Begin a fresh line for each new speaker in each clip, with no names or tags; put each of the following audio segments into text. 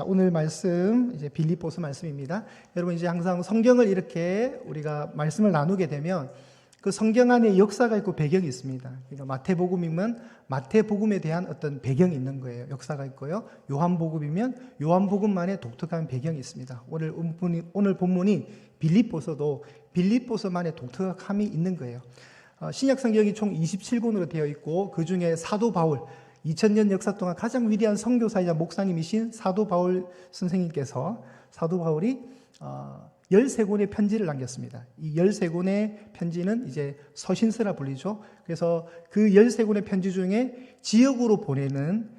오늘 말씀 이제 빌립보서 말씀입니다. 여러분 이제 항상 성경을 이렇게 우리가 말씀을 나누게 되면 그 성경 안에 역사가 있고 배경이 있습니다. 그러니까 마태복음이면 마태복음에 대한 어떤 배경이 있는 거예요. 역사가 있고요. 요한복음이면 요한복음만의 독특한 배경이 있습니다. 오늘 본문이 빌립보서도 빌립보서만의 독특함이 있는 거예요. 신약 성경이 총 27권으로 되어 있고 그 중에 사도 바울 2000년 역사 동안 가장 위대한 선교사이자 목사님이신 사도 바울 선생님께서 사도 바울이 13권의 편지를 남겼습니다. 이 13권의 편지는 이제 서신서라 불리죠. 그래서 그 13권의 편지 중에 지역으로 보내는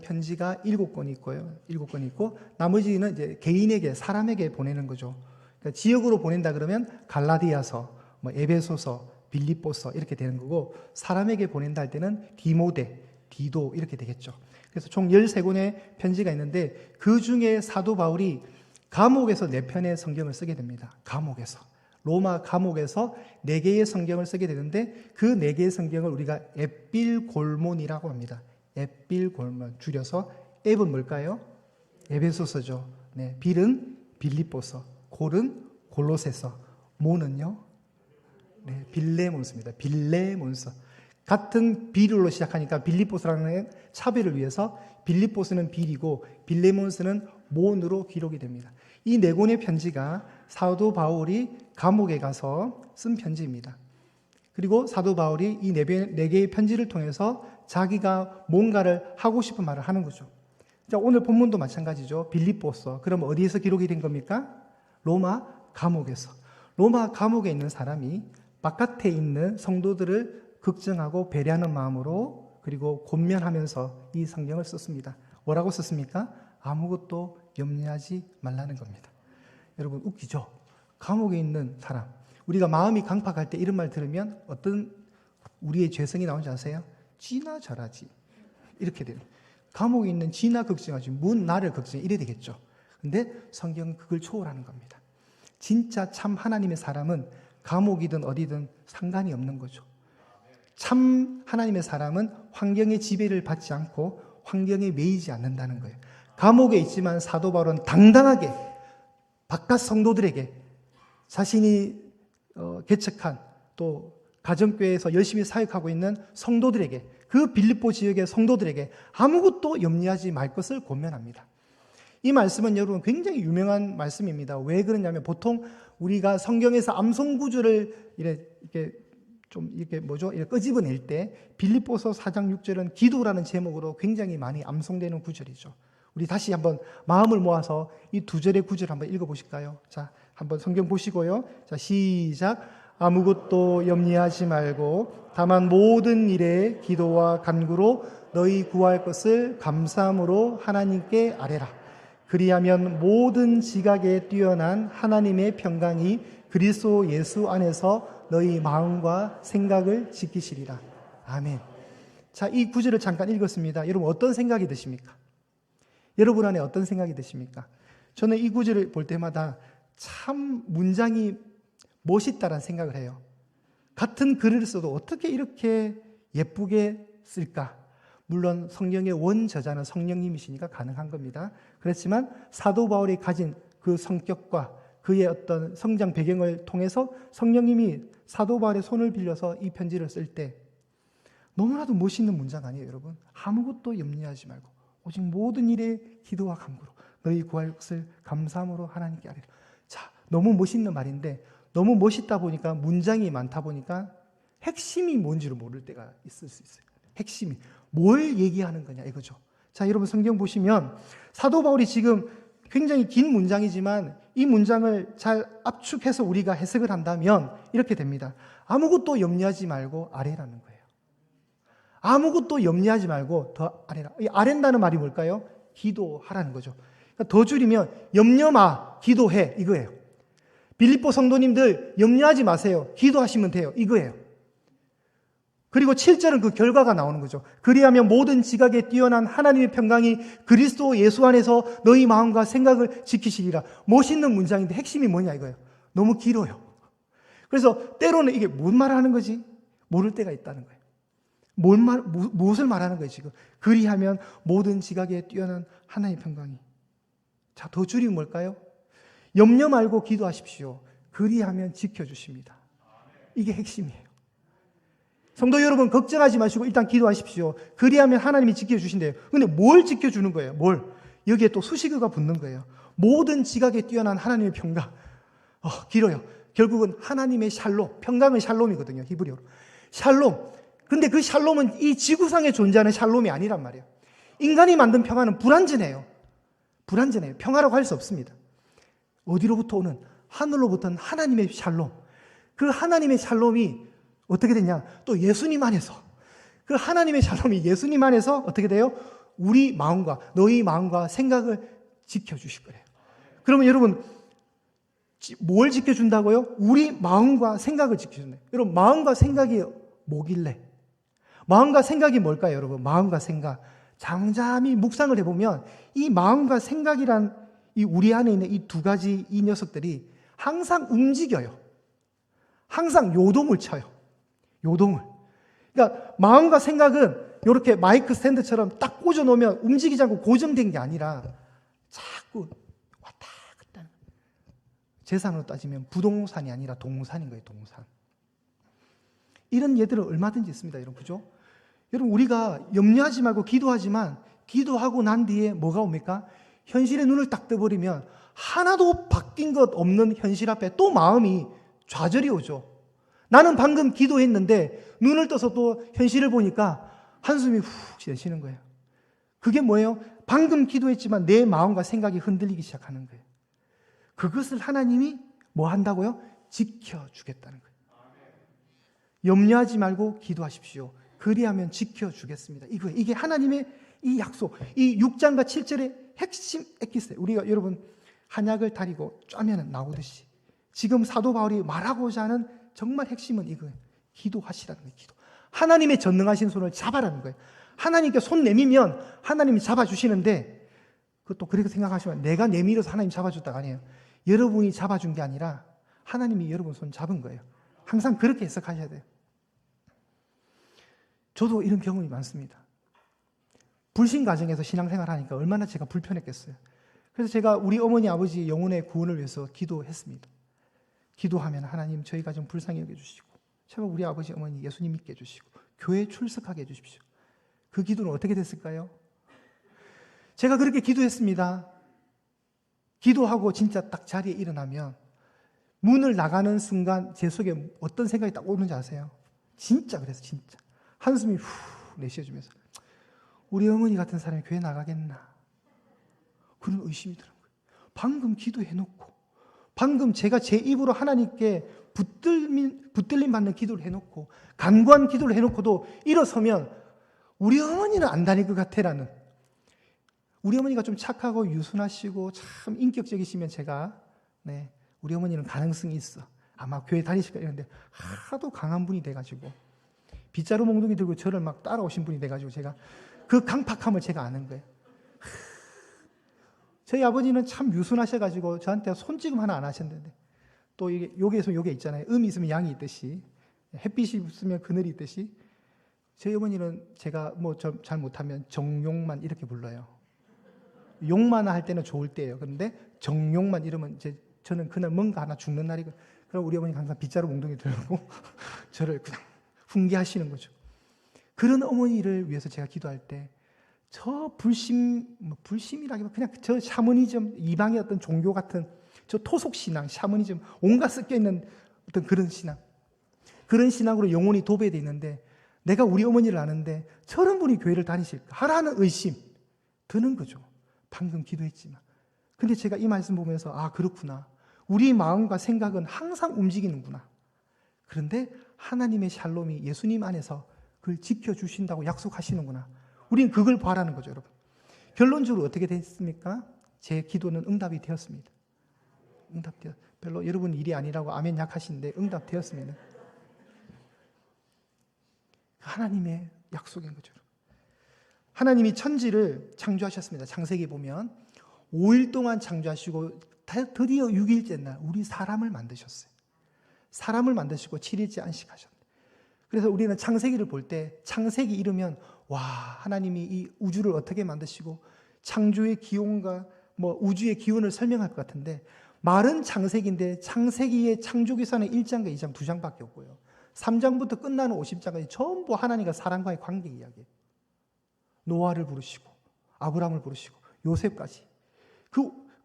편지가 7권이 있고요. 7권이 있고 나머지는 이제 개인에게 사람에게 보내는 거죠. 그러니까 지역으로 보낸다 그러면 갈라디아서, 에베소서, 빌립보서 이렇게 되는 거고 사람에게 보낸다 할 때는 디모데, 디도 이렇게 되겠죠. 그래서 총 13권의 편지가 있는데 그 중에 사도 바울이 감옥에서 4편의 성경을 쓰게 됩니다. 감옥에서. 로마 감옥에서 4개의 성경을 쓰게 되는데 그 4개의 성경을 우리가 에필골몬이라고 합니다. 에필골몬 줄여서 앱은 뭘까요? 에베소서죠. 네, 빌은 빌립보서, 골은 골로새서, 모는요? 네, 빌레몬서입니다. 빌레몬서. 같은 비율로 시작하니까 빌립보서라는 차별을 위해서 빌립보서는 빌이고 빌레몬서는 몬으로 기록이 됩니다. 이 4권의 편지가 사도 바울이 감옥에 가서 쓴 편지입니다. 그리고 사도 바울이 이 4개의 편지를 통해서 자기가 뭔가를 하고 싶은 말을 하는 거죠. 자, 오늘 본문도 마찬가지죠. 빌립보서. 그럼 어디에서 기록이 된 겁니까? 로마 감옥에서. 로마 감옥에 있는 사람이 바깥에 있는 성도들을 걱정하고 배려하는 마음으로 그리고 권면하면서 이 성경을 썼습니다. 뭐라고 썼습니까? 아무것도 염려하지 말라는 겁니다. 여러분 웃기죠? 감옥에 있는 사람, 우리가 마음이 강팍할 때 이런 말 들으면 어떤 우리의 죄성이 나오는지 아세요? 지나 잘하지 이렇게 돼요. 감옥에 있는 지나 걱정하지 문 나를 걱정해 이래 되겠죠. 근데 성경은 그걸 초월하는 겁니다. 진짜 참 하나님의 사람은 감옥이든 어디든 상관이 없는 거죠. 참 하나님의 사람은 환경의 지배를 받지 않고 환경에 매이지 않는다는 거예요. 감옥에 있지만 사도 바울은 당당하게 바깥 성도들에게 자신이 개척한 또 가정교회에서 열심히 사역하고 있는 성도들에게 그 빌립보 지역의 성도들에게 아무것도 염려하지 말 것을 권면합니다. 이 말씀은 여러분 굉장히 유명한 말씀입니다. 왜 그러냐면 보통 우리가 성경에서 암송 구절을 이렇게 끄집어낼 때 빌립보서 4장 6절은 기도라는 제목으로 굉장히 많이 암송되는 구절이죠. 우리 다시 한번 마음을 모아서 이 2절의 구절 한번 읽어보실까요? 자, 한번 성경 보시고요. 자, 시작. 아무것도 염려하지 말고 다만 모든 일에 기도와 간구로 너희 구할 것을 감사함으로 하나님께 아뢰라. 그리하면 모든 지각에 뛰어난 하나님의 평강이 그리스도 예수 안에서 너희 마음과 생각을 지키시리라. 아멘. 자, 이 구절을 잠깐 읽었습니다. 여러분 어떤 생각이 드십니까? 여러분 안에 어떤 생각이 드십니까? 저는 이 구절을 볼 때마다 참 문장이 멋있다라는 생각을 해요. 같은 글을 써도 어떻게 이렇게 예쁘게 쓸까? 물론 성경의 원저자는 성령님이시니까 가능한 겁니다. 그렇지만 사도 바울이 가진 그 성격과 그의 어떤 성장 배경을 통해서 성령님이 사도 바울의 손을 빌려서 이 편지를 쓸 때 너무나도 멋있는 문장 아니에요, 여러분? 아무것도 염려하지 말고 오직 모든 일에 기도와 간구로 너희 구할 것을 감사함으로 하나님께 아뢰라. 자, 너무 멋있는 말인데 너무 멋있다 보니까 문장이 많다 보니까 핵심이 뭔지를 모를 때가 있을 수 있어요. 핵심이 뭘 얘기하는 거냐 이거죠. 자, 여러분 성경 보시면 사도 바울이 지금 굉장히 긴 문장이지만 이 문장을 잘 압축해서 우리가 해석을 한다면 이렇게 됩니다. 아무것도 염려하지 말고 아뢰라는 거예요. 아무것도 염려하지 말고 더 아뢰라. 이 아뢰다는 말이 뭘까요? 기도하라는 거죠. 그러니까 더 줄이면 염려 마, 기도해 이거예요. 빌립보 성도님들 염려하지 마세요. 기도하시면 돼요. 이거예요. 그리고 7절은 그 결과가 나오는 거죠. 그리하면 모든 지각에 뛰어난 하나님의 평강이 그리스도 예수 안에서 너희 마음과 생각을 지키시리라. 멋있는 문장인데 핵심이 뭐냐 이거예요. 너무 길어요. 그래서 때로는 이게 뭔 말을 하는 거지? 모를 때가 있다는 거예요. 무엇을 말하는 거예요, 지금? 그리하면 모든 지각에 뛰어난 하나님의 평강이. 자, 더 줄이면 뭘까요? 염려 말고 기도하십시오. 그리하면 지켜주십니다. 이게 핵심이에요. 성도 여러분, 걱정하지 마시고 일단 기도하십시오. 그리하면 하나님이 지켜주신대요. 근데 뭘 지켜주는 거예요? 뭘? 여기에 또 수식어가 붙는 거예요. 모든 지각에 뛰어난 하나님의 평강. 길어요. 결국은 하나님의 샬롬, 평강은 샬롬이거든요, 히브리어로. 샬롬. 근데 그 샬롬은 이 지구상에 존재하는 샬롬이 아니란 말이에요. 인간이 만든 평화는 불완전해요. 평화라고 할 수 없습니다. 어디로부터 오는? 하늘로부터는 하나님의 샬롬. 그 하나님의 샬롬이 어떻게 되냐? 또 예수님 안에서. 그 하나님의 샬롬이 예수님 안에서 어떻게 돼요? 우리 마음과 너희 마음과 생각을 지켜주실 거예요. 그러면 여러분, 뭘 지켜준다고요? 우리 마음과 생각을 지켜준다. 여러분, 마음과 생각이 뭐길래? 마음과 생각이 뭘까요, 여러분? 마음과 생각. 잠잠히 묵상을 해보면 이 마음과 생각이란 이 우리 안에 있는 이 두 가지 이 녀석들이 항상 움직여요. 항상 요동을 쳐요. 요동을. 그러니까 마음과 생각은 이렇게 마이크 스탠드처럼 딱 꽂아 놓으면 움직이지 않고 고정된 게 아니라 자꾸 왔다 갔다. 재산으로 따지면 부동산이 아니라 동산인 거예요, 동산. 이런 예들은 얼마든지 있습니다, 여러분. 그죠? 여러분, 우리가 염려하지 말고 기도하지만 기도하고 난 뒤에 뭐가 옵니까? 현실의 눈을 딱 떠버리면 하나도 바뀐 것 없는 현실 앞에 또 마음이 좌절이 오죠. 나는 방금 기도했는데 눈을 떠서 또 현실을 보니까 한숨이 훅 내쉬는 거예요. 그게 뭐예요? 방금 기도했지만 내 마음과 생각이 흔들리기 시작하는 거예요. 그것을 하나님이 뭐 한다고요? 지켜주겠다는 거예요. 염려하지 말고 기도하십시오. 그리하면 지켜주겠습니다. 이게 하나님의 이 약속, 이 6장과 7절의 핵심 에키스예요. 우리가 여러분 한약을 다리고 쪼면 나오듯이 지금 사도 바울이 말하고자 하는 정말 핵심은 이거예요. 기도하시라는 거예요. 기도. 하나님의 전능하신 손을 잡아라는 거예요. 하나님께 손 내밀면 하나님이 잡아주시는데 그것도 그렇게 생각하시면 내가 내밀어서 하나님 잡아줬다가 아니에요. 여러분이 잡아준 게 아니라 하나님이 여러분 손 잡은 거예요. 항상 그렇게 해석하셔야 돼요. 저도 이런 경험이 많습니다. 불신 가정에서 신앙생활 하니까 얼마나 제가 불편했겠어요. 그래서 제가 우리 어머니 아버지 영혼의 구원을 위해서 기도했습니다. 기도하면 하나님 저희 가정 불쌍히 여겨주시고 제발 우리 아버지 어머니 예수님 믿게 해주시고 교회에 출석하게 해주십시오. 그 기도는 어떻게 됐을까요? 제가 그렇게 기도했습니다. 기도하고 진짜 딱 자리에 일어나면 문을 나가는 순간 제 속에 어떤 생각이 딱 오는지 아세요? 진짜 그래서 진짜 한숨이 후 내쉬어지면서 우리 어머니 같은 사람이 교회 나가겠나? 그런 의심이 드는 거예요. 방금 기도해놓고 방금 제가 제 입으로 하나님께 붙들림 받는 기도를 해놓고 간구한 기도를 해놓고도 일어서면 우리 어머니는 안 다닐 것 같아라는, 우리 어머니가 좀 착하고 유순하시고 참 인격적이시면 제가 우리 어머니는 가능성이 있어. 아마 교회 다니실 거예요. 이런데 하도 강한 분이 돼가지고 빗자루 몽둥이 들고 저를 막 따라오신 분이 돼가지고 제가 그 강팍함을 제가 아는 거예요. 저희 아버지는 참 유순하셔가지고 저한테 손찌금 하나 안 하셨는데 또 이게 요게 있으면 요게 있잖아요. 음이 있으면 양이 있듯이 햇빛이 있으면 그늘이 있듯이 저희 어머니는 제가 뭐 잘 못하면 정용만 이렇게 불러요. 용만 할 때는 좋을 때예요. 그런데 정용만 이러면 저는 그날 뭔가 하나 죽는 날이고, 그럼 우리 어머니가 항상 빗자루 몽둥이 들고 저를 그냥 훈계하시는 거죠. 그런 어머니를 위해서 제가 기도할 때 저 불심이라기보다 그냥 저 샤머니즘, 이방의 어떤 종교 같은 저 토속 신앙, 샤머니즘 온갖 섞여 있는 어떤 그런 신앙, 그런 신앙으로 영혼이 도배되어 있는데 내가 우리 어머니를 아는데 저런 분이 교회를 다니실까 하라는 의심 드는 거죠. 방금 기도했지만. 근데 제가 이 말씀 보면서 아 그렇구나. 우리 마음과 생각은 항상 움직이는구나. 그런데 하나님의 샬롬이 예수님 안에서 그걸 지켜주신다고 약속하시는구나. 우리는 그걸 바라는 거죠, 여러분. 결론적으로 어떻게 됐습니까? 제 기도는 응답이 되었습니다. 별로 여러분 일이 아니라고 아멘 약하신데 응답되었습니다. 하나님의 약속인 거죠. 하나님이 천지를 창조하셨습니다. 창세기 보면 5일 동안 창조하시고 드디어 6일째 날 우리 사람을 만드셨어요. 사람을 만드시고 7일째 안식하셨는데 그래서 우리는 창세기를 볼 때 창세기 이르면 와, 하나님이 이 우주를 어떻게 만드시고 창조의 기원과 뭐 우주의 기원을 설명할 것 같은데, 말은 창세기인데 창세기의 창조기사는 1장과 2장 2장밖에 없고요. 3장부터 끝나는 50장까지 전부 하나님과 사람과의 관계 이야기예요. 노아를 부르시고 아브라함을 부르시고 요셉까지.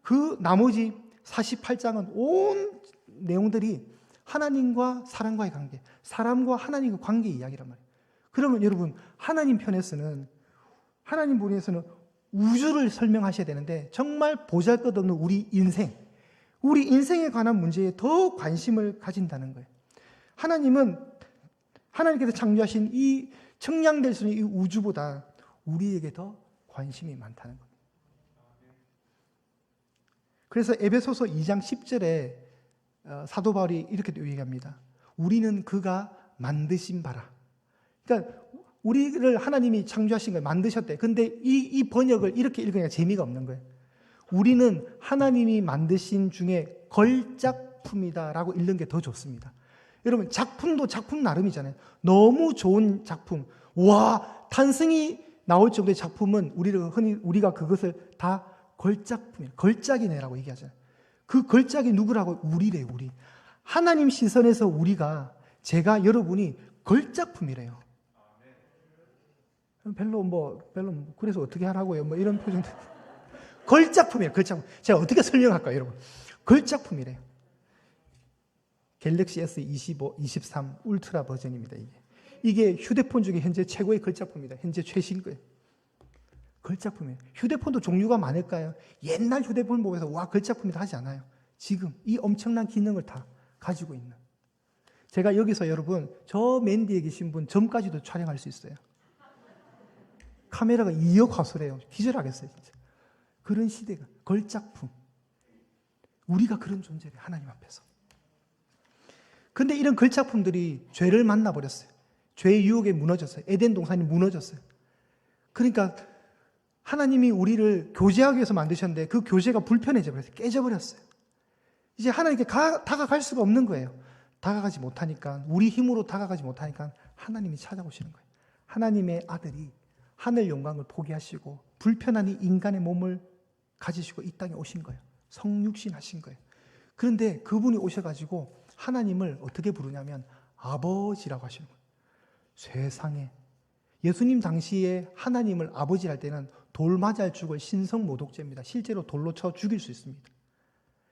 그 나머지 48장은 온 내용들이 하나님과 사람과의 관계, 사람과 하나님과 관계 이야기란 말이에요. 그러면 여러분, 하나님 편에서는, 하나님 분에서는 우주를 설명하셔야 되는데 정말 보잘것없는 우리 인생에 관한 문제에 더 관심을 가진다는 거예요. 하나님께서 창조하신 이 청량될 수 있는 이 우주보다 우리에게 더 관심이 많다는 겁니다. 그래서 에베소서 2장 10절에 사도 바울이 이렇게 얘기합니다. 우리는 그가 만드신 바라. 그러니까 우리를 하나님이 창조하신 거예요. 만드셨대. 근데 이 번역을 이렇게 읽으니까 재미가 없는 거예요. 우리는 하나님이 만드신 중에 걸작품이다라고 읽는 게 더 좋습니다. 여러분, 작품도 작품 나름이잖아요. 너무 좋은 작품, 와, 탄생이 나올 정도의 작품은 우리가 그것을 다 걸작품이에요. 걸작이네라고 얘기하잖아요. 그 걸작이 누구라고? 우리래요, 우리. 하나님 시선에서 제가 여러분이 걸작품이래요. 별로 그래서 어떻게 하라고요? 뭐 이런 표정들. 걸작품이에요, 걸작품. 제가 어떻게 설명할까요, 여러분? 걸작품이래요. 갤럭시 S25, 23 울트라 버전입니다, 이게 휴대폰 중에 현재 최고의 걸작품입니다. 현재 최신 거예요. 걸작품이에요. 휴대폰도 종류가 많을까요? 옛날 휴대폰 보면서 와, 걸작품이다 하지 않아요. 지금 이 엄청난 기능을 다 가지고 있는. 제가 여기서 여러분, 저 맨 뒤에 계신 분 점까지도 촬영할 수 있어요. 카메라가 2억 화소래요. 기절하겠어요, 진짜. 그런 시대가, 걸작품. 우리가 그런 존재래요, 하나님 앞에서. 근데 이런 걸작품들이 죄를 만나버렸어요. 죄의 유혹에 무너졌어요. 에덴 동산이 무너졌어요. 그러니까 하나님이 우리를 교제하기 위해서 만드셨는데 그 교제가 불편해져 버렸어요. 깨져버렸어요. 이제 하나님께 다가갈 수가 없는 거예요. 다가가지 못하니까, 우리 힘으로 다가가지 못하니까 하나님이 찾아오시는 거예요. 하나님의 아들이 하늘 영광을 포기하시고 불편한 이 인간의 몸을 가지시고 이 땅에 오신 거예요. 성육신 하신 거예요. 그런데 그분이 오셔가지고 하나님을 어떻게 부르냐면 아버지라고 하시는 거예요. 세상에. 예수님 당시에 하나님을 아버지 할 때는 돌 맞아 죽을 신성모독죄입니다. 실제로 돌로 쳐 죽일 수 있습니다.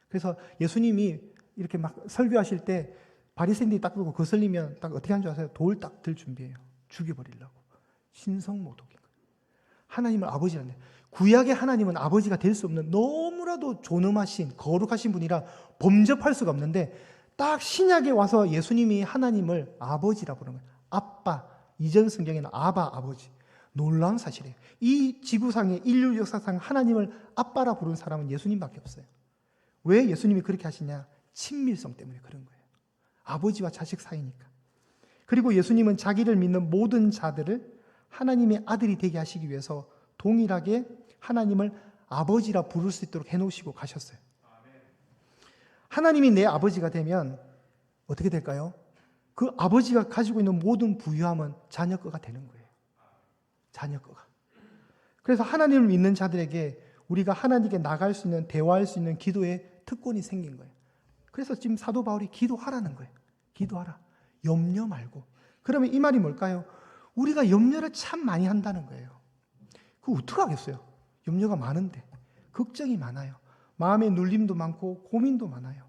그래서 예수님이 이렇게 막 설교하실 때 바리새인들이 딱 보고 거슬리면 딱 어떻게 하는 줄 아세요? 돌 딱 들 준비해요. 죽여버리려고. 신성모독인 거예요. 하나님을 아버지라는데, 구약의 하나님은 아버지가 될 수 없는 너무나도 존엄하신 거룩하신 분이라 범접할 수가 없는데, 딱 신약에 와서 예수님이 하나님을 아버지라 부르는 거예요. 아빠. 이전 성경에는 아바, 아버지. 놀라운 사실이에요. 이 지구상의 인류 역사상 하나님을 아빠라 부르는 사람은 예수님밖에 없어요. 왜 예수님이 그렇게 하시냐? 친밀성 때문에 그런 거예요. 아버지와 자식 사이니까. 그리고 예수님은 자기를 믿는 모든 자들을 하나님의 아들이 되게 하시기 위해서 동일하게 하나님을 아버지라 부를 수 있도록 해놓으시고 가셨어요. 하나님이 내 아버지가 되면 어떻게 될까요? 그 아버지가 가지고 있는 모든 부유함은 자녀 거가 되는 거예요. 자녀 거가. 그래서 하나님을 믿는 자들에게 우리가 하나님께 나갈 수 있는, 대화할 수 있는 기도의 특권이 생긴 거예요. 그래서 지금 사도 바울이 기도하라는 거예요. 기도하라. 염려 말고. 그러면 이 말이 뭘까요? 우리가 염려를 참 많이 한다는 거예요. 그거 어떡하겠어요? 염려가 많은데. 걱정이 많아요. 마음의 눌림도 많고 고민도 많아요.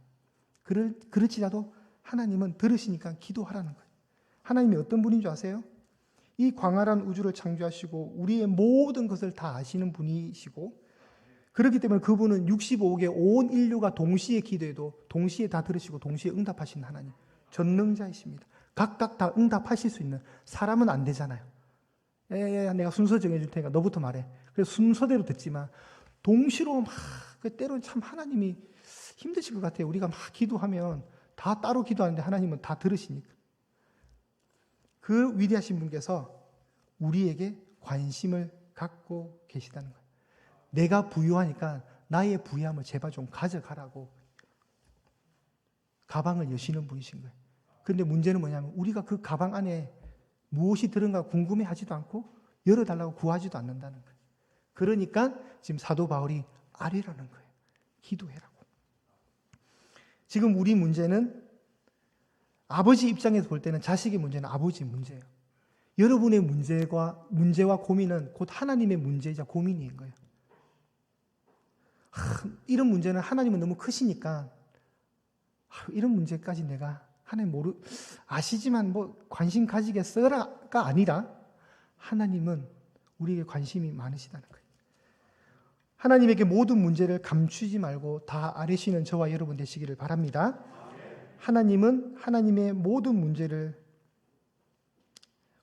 그렇지라도 하나님은 들으시니까 기도하라는 거예요. 하나님이 어떤 분인 줄 아세요? 이 광활한 우주를 창조하시고 우리의 모든 것을 다 아시는 분이시고, 그렇기 때문에 그분은 65억의 온 인류가 동시에 기도해도 동시에 다 들으시고 동시에 응답하시는 하나님, 전능자이십니다. 각각 다 응답하실 수 있는. 사람은 안 되잖아요. 내가 순서 정해줄 테니까 너부터 말해. 그래서 순서대로 듣지만 동시로 막, 때로는 참 하나님이 힘드실 것 같아요. 우리가 막 기도하면 다 따로 기도하는데 하나님은 다 들으시니까. 그 위대하신 분께서 우리에게 관심을 갖고 계시다는 거예요. 내가 부유하니까 나의 부유함을 제발 좀 가져가라고 가방을 여시는 분이신 거예요. 근데 문제는 뭐냐면 우리가 그 가방 안에 무엇이 들은가 궁금해하지도 않고 열어달라고 구하지도 않는다는 거예요. 그러니까 지금 사도 바울이 아뢰라는 거예요. 기도해라고. 지금 우리 문제는 아버지 입장에서 볼 때는 자식의 문제는 아버지 문제예요. 여러분의 문제와 고민은 곧 하나님의 문제이자 고민인 거예요. 이런 문제는 하나님은 너무 크시니까 이런 문제까지 내가 하나님 아시지만 뭐 관심 가지겠어라가 아니라 하나님은 우리에게 관심이 많으시다는 거예요. 하나님에게 모든 문제를 감추지 말고 다 아뢰시는 저와 여러분 되시기를 바랍니다. 하나님은 하나님의 모든 문제를,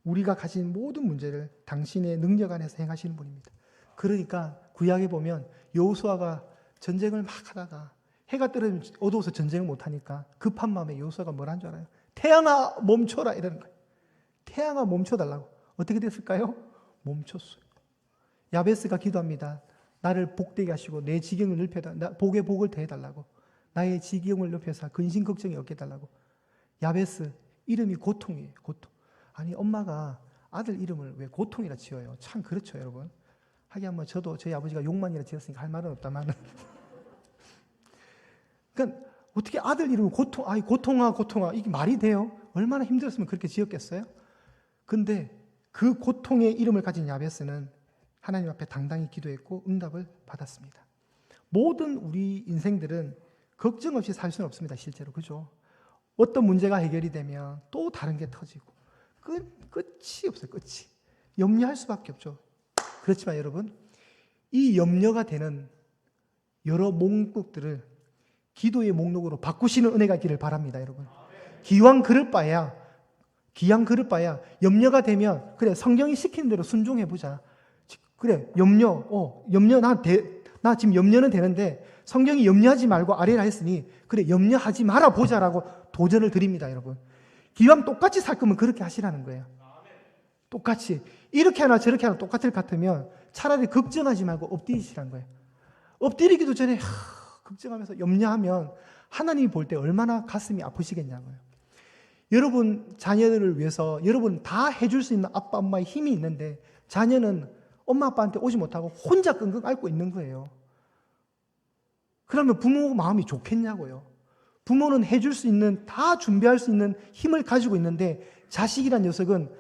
우리가 가진 모든 문제를 당신의 능력 안에서 행하시는 분입니다. 그러니까 구약에 보면 여호수아가 전쟁을 막 하다가 해가 떨어지면 어두워서 전쟁을 못하니까 급한 마음에 여호수아가 뭘 한 줄 알아요? 태양아 멈춰라 이러는 거예요. 태양아 멈춰달라고. 어떻게 됐을까요? 멈췄어요. 야베스가 기도합니다. 나를 복되게 하시고 내 지경을 넓혀달라. 복에 복을 더해달라고. 나의 지경을 높여서 근심 걱정이 없게 해달라고. 야베스 이름이 고통이에요. 고통. 아니 엄마가 아들 이름을 왜 고통이라 지어요? 참 그렇죠 여러분. 하긴 뭐 저도 저희 아버지가 욕만이라 지었으니까 할 말은 없다만 그러니까 어떻게 아들 이름을 고통아 이게 말이 돼요? 얼마나 힘들었으면 그렇게 지었겠어요? 근데 그 고통의 이름을 가진 야베스는 하나님 앞에 당당히 기도했고 응답을 받았습니다. 모든 우리 인생들은 걱정 없이 살 수는 없습니다. 실제로 그죠? 어떤 문제가 해결이 되면 또 다른 게 터지고 끝이 없어요. 끝이. 염려할 수밖에 없죠. 그렇지만 여러분 이 염려가 되는 여러 목록들을 기도의 목록으로 바꾸시는 은혜가 있기를 바랍니다. 여러분 기왕 그럴 바야 염려가 되면 그래 성경이 시키는 대로 순종해보자. 그래 염려 나 지금 염려는 되는데 성경이 염려하지 말고 아뢰라 했으니 그래 염려하지 말아 보자라고 도전을 드립니다. 여러분 기왕 똑같이 살 거면 그렇게 하시라는 거예요. 똑같이 이렇게 하나 저렇게 하나 똑같을 것 같으면 차라리 걱정하지 말고 엎드리시라는 거예요. 엎드리기도 전에 걱정하면서 염려하면 하나님이 볼 때 얼마나 가슴이 아프시겠냐고요. 여러분 자녀들을 위해서 여러분 다 해줄 수 있는 아빠 엄마의 힘이 있는데 자녀는 엄마 아빠한테 오지 못하고 혼자 끙끙 앓고 있는 거예요. 그러면 부모 마음이 좋겠냐고요. 부모는 해줄 수 있는 다 준비할 수 있는 힘을 가지고 있는데 자식이란 녀석은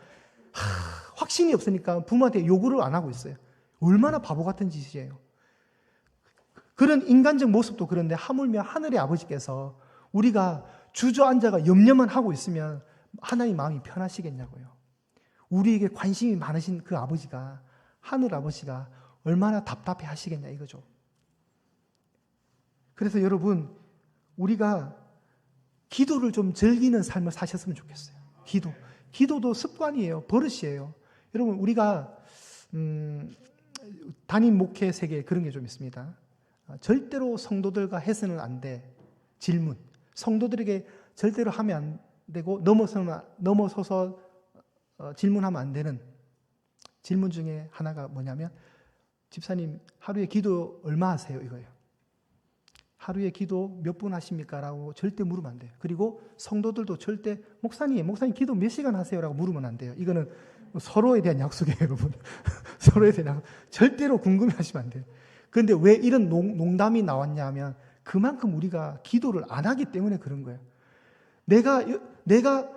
확신이 없으니까 부모한테 요구를 안 하고 있어요. 얼마나 바보 같은 짓이에요. 그런 인간적 모습도 그런데 하물며 하늘의 아버지께서 우리가 주저앉아가 염려만 하고 있으면 하나님 마음이 편하시겠냐고요. 우리에게 관심이 많으신 그 아버지가 하늘 아버지가 얼마나 답답해 하시겠냐 이거죠. 그래서 여러분 우리가 기도를 좀 즐기는 삶을 사셨으면 좋겠어요. 기도도 습관이에요. 버릇이에요. 여러분 우리가 담임 목회 세계에 그런 게 좀 있습니다. 절대로 성도들과 해서는 안 돼. 질문. 성도들에게 절대로 하면 안 되고 넘어서서 질문하면 안 되는 질문 중에 하나가 뭐냐면 집사님 하루에 기도 얼마 하세요? 이거예요. 하루에 기도 몇 분 하십니까? 라고 절대 물으면 안 돼요. 그리고 성도들도 절대 목사님 기도 몇 시간 하세요? 라고 물으면 안 돼요. 이거는 서로에 대한 약속이에요, 여러분. 서로에 대한 약속. 절대로 궁금해하시면 안 돼요. 그런데 왜 이런 농담이 나왔냐 하면 그만큼 우리가 기도를 안 하기 때문에 그런 거예요. 내가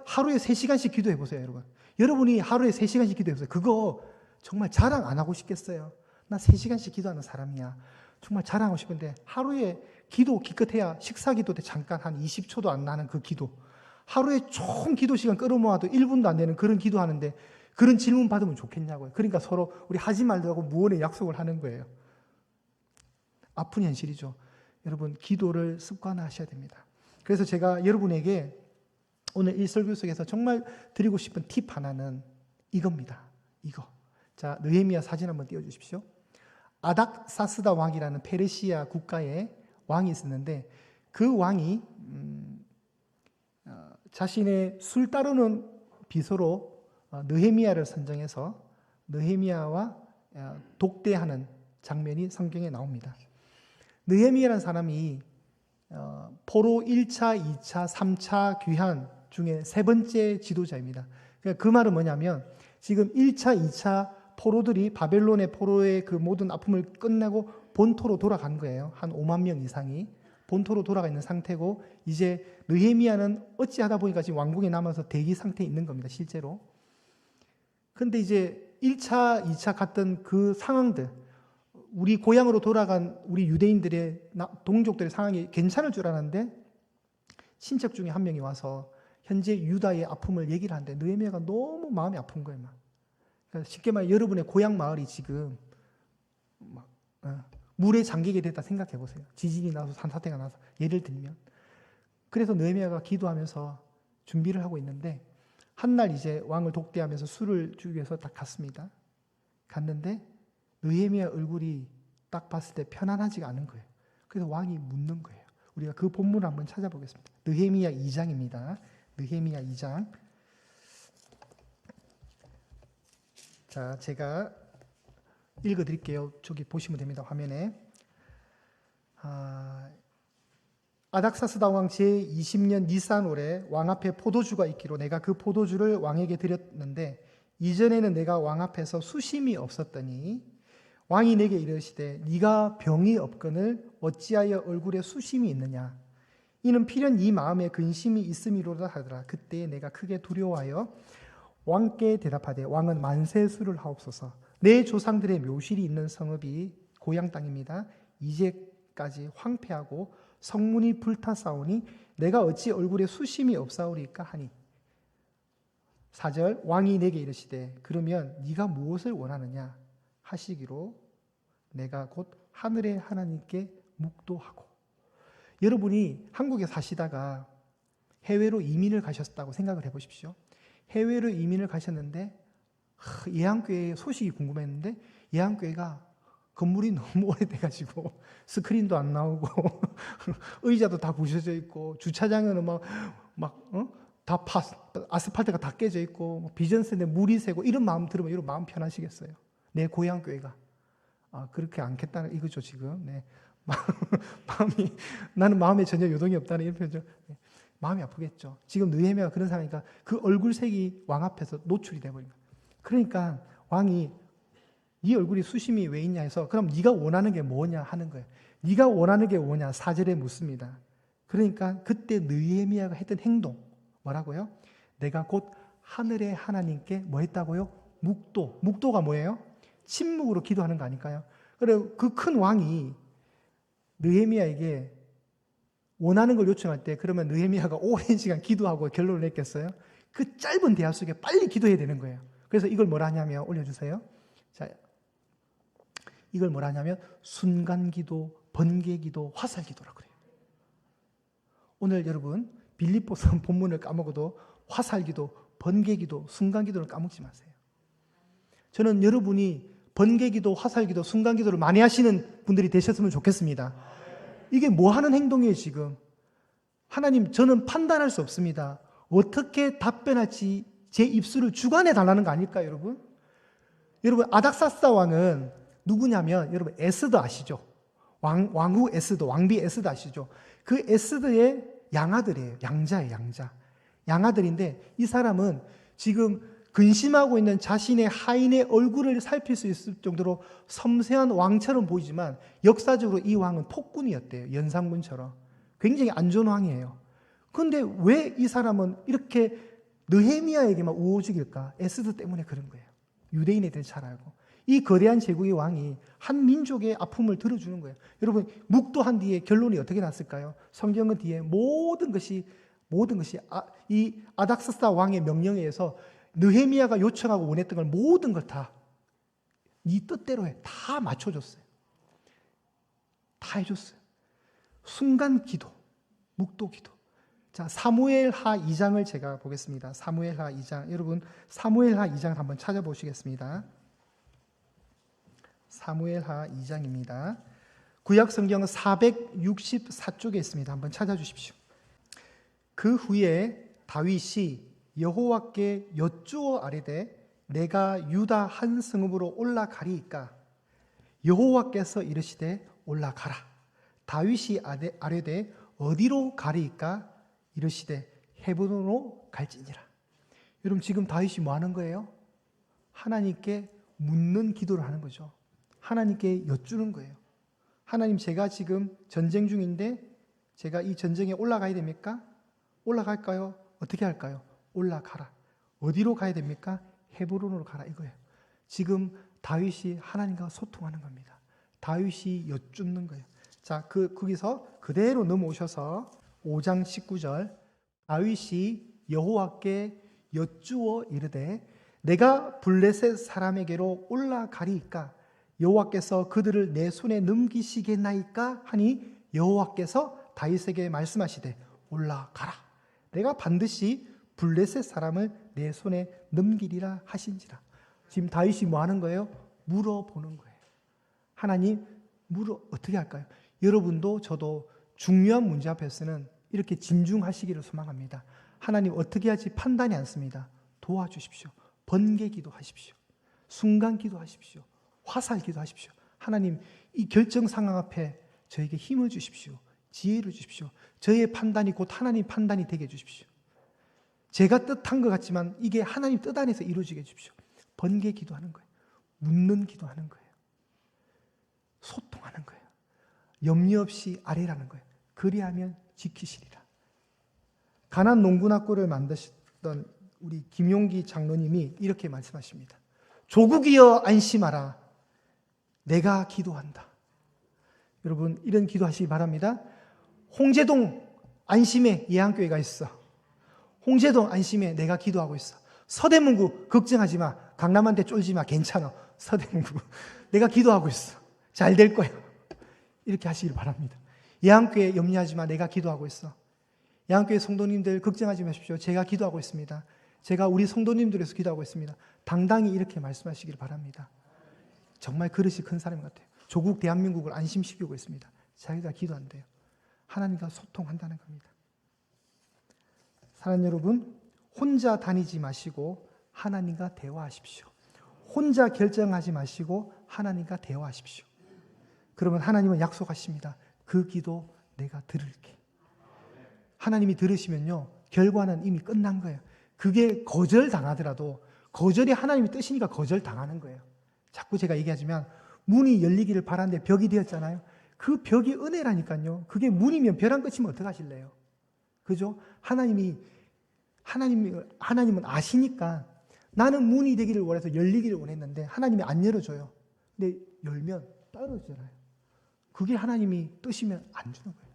하루에 3시간씩 기도해 보세요, 여러분. 여러분이 하루에 3시간씩 기도해 보세요. 그거 정말 자랑 안 하고 싶겠어요? 나 3시간씩 기도하는 사람이야. 정말 자랑하고 싶은데 하루에 기도 기껏해야 식사 기도 때 잠깐 한 20초도 안 나는 그 기도. 하루에 총 기도 시간 끌어모아도 1분도 안 되는 그런 기도하는데 그런 질문 받으면 좋겠냐고요. 그러니까 서로 우리 하지 말라고 무언의 약속을 하는 거예요. 아픈 현실이죠. 여러분 기도를 습관화하셔야 됩니다. 그래서 제가 여러분에게 오늘 이 설교 속에서 정말 드리고 싶은 팁 하나는 이겁니다. 이거. 자, 느헤미야 사진 한번 띄워주십시오. 아닥사스다 왕이라는 페르시아 국가의 왕이 있었는데 그 왕이 자신의 술 따르는 비서로 느헤미야를 선정해서 느헤미야와 독대하는 장면이 성경에 나옵니다. 느헤미야라는 사람이 포로 1차, 2차, 3차 귀환 중에 세 번째 지도자입니다. 그러니까 그 말은 뭐냐면 지금 1차, 2차 포로들이 바벨론의 포로의 그 모든 아픔을 끝내고 본토로 돌아간 거예요. 한 5만 명 이상이 본토로 돌아가 있는 상태고 이제 느헤미야는 어찌하다 보니까 지금 왕궁에 남아서 대기 상태에 있는 겁니다. 실제로. 근데 이제 1차, 2차 갔던 그 상황들, 우리 고향으로 돌아간 우리 유대인들의 동족들의 상황이 괜찮을 줄 알았는데 친척 중에 한 명이 와서 현재 유다의 아픔을 얘기를 하는데 느헤미야가 너무 마음이 아픈 거예요. 그러니까 쉽게 말해 여러분의 고향 마을이 지금 물에 잠기게 됐다 생각해 보세요. 지진이 나서 산사태가 나서 예를 들면. 그래서 느헤미야가 기도하면서 준비를 하고 있는데 한날 이제 왕을 독대하면서 술을 주기 위해서 딱 갔습니다. 갔는데 느헤미야 얼굴이 딱 봤을 때 편안하지가 않은 거예요. 그래서 왕이 묻는 거예요. 우리가 그 본문을 한번 찾아보겠습니다. 느헤미야 2장입니다. 느헤미야 2장. 자, 제가 읽어드릴게요. 저기 보시면 됩니다. 화면에. 아닥사스다 왕 제20년 니산월에 왕 앞에 포도주가 있기로 내가 그 포도주를 왕에게 드렸는데 이전에는 내가 왕 앞에서 수심이 없었더니 왕이 내게 이르시되 네가 병이 없거늘 어찌하여 얼굴에 수심이 있느냐 이는 필연 이 마음에 근심이 있음이로다 하더라. 그때 내가 크게 두려워하여 왕께 대답하되 왕은 만세 수를 하옵소서. 내 조상들의 묘실이 있는 성읍이 고향 땅입니다. 이제까지 황폐하고 성문이 불타싸우니 내가 어찌 얼굴에 수심이 없사오리까 하니 4절 왕이 내게 이르시되 그러면 네가 무엇을 원하느냐 하시기로 내가 곧 하늘의 하나님께 묵도하고. 여러분이 한국에 사시다가 해외로 이민을 가셨다고 생각을 해보십시오. 해외로 이민을 가셨는데 예한교회 소식이 궁금했는데 예한교회가 건물이 너무 오래돼가지고 스크린도 안 나오고 의자도 다 부셔져 있고 주차장에는 다 아스팔트가 다 깨져 있고 비전센에 물이 새고 이런 마음 들으면 이런 마음 편하시겠어요? 내 고향 교회가 그렇게 않겠다는 이거죠 지금. 네. 나는 마음에 전혀 요동이 없다는 이런 표현죠. 네. 마음이 아프겠죠. 지금 느헤미야가 그런 상황이니까 그 얼굴색이 왕 앞에서 노출이 돼버린 거예요. 그러니까 왕이 네 얼굴이 수심이 왜 있냐 해서 그럼 네가 원하는 게 뭐냐 하는 거예요. 네가 원하는 게 뭐냐 4절에 묻습니다. 그러니까 그때 느헤미야가 했던 행동 뭐라고요? 내가 곧 하늘의 하나님께 뭐 했다고요? 묵도가 뭐예요? 침묵으로 기도하는 거 아닐까요? 그래 그 큰 왕이 느헤미야에게 원하는 걸 요청할 때 그러면 느헤미야가 오랜 시간 기도하고 결론을 냈겠어요? 그 짧은 대화 속에 빨리 기도해야 되는 거예요. 그래서 이걸 뭐라 하냐면 올려주세요. 자, 이걸 뭐라 하냐면 순간기도, 번개기도, 화살기도라고 그래요. 오늘 여러분 빌립보서 본문을 까먹어도 화살기도, 번개기도, 순간기도를 까먹지 마세요. 저는 여러분이 번개기도, 화살기도, 순간기도를 많이 하시는 분들이 되셨으면 좋겠습니다. 이게 뭐 하는 행동이에요 지금? 하나님 저는 판단할 수 없습니다. 어떻게 답변할지 제 입술을 주관해 달라는 거 아닐까요 여러분? 여러분 아닥사스다 왕은 누구냐면 여러분 에스더 아시죠? 왕후 에스더, 왕비 에스더 아시죠? 그 에스더의 양아들이에요. 양자예요, 양아들인데 이 사람은 지금 근심하고 있는 자신의 하인의 얼굴을 살필 수 있을 정도로 섬세한 왕처럼 보이지만 역사적으로 이 왕은 폭군이었대요. 연산군처럼. 굉장히 안 좋은 왕이에요. 그런데 왜 이 사람은 이렇게 느헤미야에게만 우호적일까? 에스더 때문에 그런 거예요. 유대인 애들 잘 알고. 이 거대한 제국의 왕이 한 민족의 아픔을 들어주는 거예요. 여러분 묵도한 뒤에 결론이 어떻게 났을까요? 성경은 뒤에 모든 것이 이 아닥사스다 왕의 명령에 의해서 느헤미야가 요청하고 원했던 걸 모든 걸 다 네 뜻대로 해. 다 맞춰줬어요. 다 해줬어요. 순간 기도, 묵도 기도. 자, 사무엘하 2장을 제가 보겠습니다. 사무엘하 2장. 여러분 사무엘하 2장을 한번 찾아보시겠습니다. 사무엘하 2장입니다. 구약 성경은 464쪽에 있습니다. 한번 찾아주십시오. 그 후에 다윗이 여호와께 여쭈어 아뢰되 내가 유다 한 성읍으로 올라가리이까 여호와께서 이르시되 올라가라. 다윗이 아뢰되 어디로 가리이까 이르시되 헤브론으로 갈지니라. 여러분 지금 다윗이 뭐 하는 거예요? 하나님께 묻는 기도를 하는 거죠. 하나님께 여쭈는 거예요. 하나님, 제가 지금 전쟁 중인데 제가 이 전쟁에 올라가야 됩니까? 올라갈까요? 어떻게 할까요? 올라가라. 어디로 가야 됩니까? 헤브론으로 가라 이거예요. 지금 다윗이 하나님과 소통하는 겁니다. 다윗이 여쭙는 거예요. 자, 거기서 그대로 넘어오셔서 5장 19절. 다윗이 여호와께 여쭈어 이르되 내가 블레셋 사람에게로 올라가리이까 여호와께서 그들을 내 손에 넘기시겠나이까 하니 여호와께서 다윗에게 말씀하시되 올라가라. 내가 반드시 블레셋 사람을 내 손에 넘기리라 하신지라. 지금 다윗이 뭐 하는 거예요? 물어보는 거예요. 하나님, 어떻게 할까요? 여러분도 저도 중요한 문제 앞에서는 이렇게 진중하시기를 소망합니다. 하나님, 어떻게 하지 판단이 안 씁니다. 도와주십시오. 번개 기도하십시오. 순간 기도하십시오. 화살 기도하십시오. 하나님, 이 결정 상황 앞에 저에게 힘을 주십시오. 지혜를 주십시오. 저의 판단이 곧 하나님 판단이 되게 해주십시오. 제가 뜻한 것 같지만 이게 하나님 뜻 안에서 이루어지게 해주십시오. 번개 기도하는 거예요. 묻는 기도하는 거예요. 소통하는 거예요. 염려 없이 아뢰라는 거예요. 그리하면 지키시리라. 가난 농군학교를 만드셨던 우리 김용기 장로님이 이렇게 말씀하십니다. 조국이여 안심하라. 내가 기도한다. 여러분 이런 기도하시기 바랍니다. 홍제동 안심에 예한교회가 있어. 홍제동 안심에 내가 기도하고 있어. 서대문구 걱정하지 마. 강남한테 쫄지 마. 괜찮아. 서대문구 내가 기도하고 있어. 잘 될 거야. 이렇게 하시길 바랍니다. 예한교회 염려하지 마. 내가 기도하고 있어. 예한교회 성도님들 걱정하지 마십시오. 제가 기도하고 있습니다. 제가 우리 성도님들에서 기도하고 있습니다. 당당히 이렇게 말씀하시길 바랍니다. 정말 그릇이 큰 사람 같아요. 조국 대한민국을 안심시키고 있습니다. 자기가 기도한대요. 하나님과 소통한다는 겁니다. 사랑하는 여러분, 혼자 다니지 마시고 하나님과 대화하십시오. 혼자 결정하지 마시고 하나님과 대화하십시오. 그러면 하나님은 약속하십니다. 그 기도 내가 들을게. 하나님이 들으시면요, 결과는 이미 끝난 거예요. 그게 거절당하더라도 거절이 하나님의 뜻이니까 거절당하는 거예요. 자꾸 제가 얘기하지만 문이 열리기를 바라는데 벽이 되었잖아요. 그 벽이 은혜라니까요. 그게 문이면 벼랑 끝이면 어떡하실래요? 그죠? 하나님은 아시니까 나는 문이 되기를 원해서 열리기를 원했는데 하나님이 안 열어줘요. 근데 열면 떨어져요. 그게 하나님이 뜻이면 안 주는 거예요.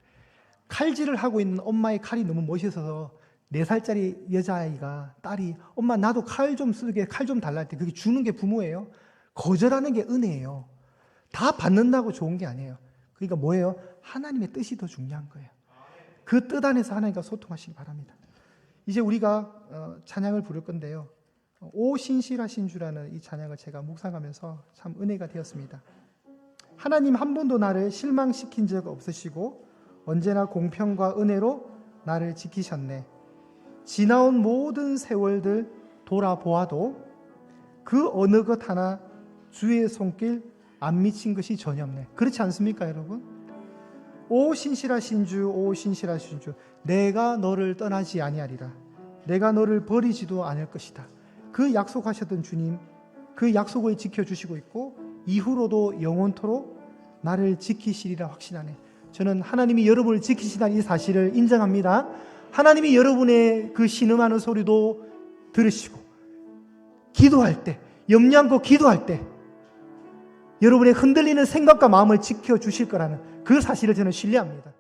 칼질을 하고 있는 엄마의 칼이 너무 멋있어서 4살짜리 여자아이가, 딸이 엄마 나도 칼 좀 쓰게, 칼 좀 달라 할 때 그게 주는 게 부모예요. 거절하는 게 은혜예요. 다 받는다고 좋은 게 아니에요. 그러니까 뭐예요? 하나님의 뜻이 더 중요한 거예요. 그 뜻 안에서 하나님과 소통하시기 바랍니다. 이제 우리가 찬양을 부를 건데요. 오 신실하신 주라는 이 찬양을 제가 묵상하면서 참 은혜가 되었습니다. 하나님 한 번도 나를 실망시킨 적 없으시고 언제나 공평과 은혜로 나를 지키셨네. 지나온 모든 세월들 돌아보아도 그 어느 것 하나 주의 손길 안 미친 것이 전혀 없네. 그렇지 않습니까, 여러분? 오 신실하신 주, 오 신실하신 주, 내가 너를 떠나지 아니하리라. 내가 너를 버리지도 않을 것이다. 그 약속하셨던 주님, 그 약속을 지켜주시고 있고 이후로도 영원토록 나를 지키시리라 확신하네. 저는 하나님이 여러분을 지키시다는 이 사실을 인정합니다. 하나님이 여러분의 그 신음하는 소리도 들으시고 기도할 때, 염려 않고 기도할 때 여러분의 흔들리는 생각과 마음을 지켜주실 거라는 그 사실을 저는 신뢰합니다.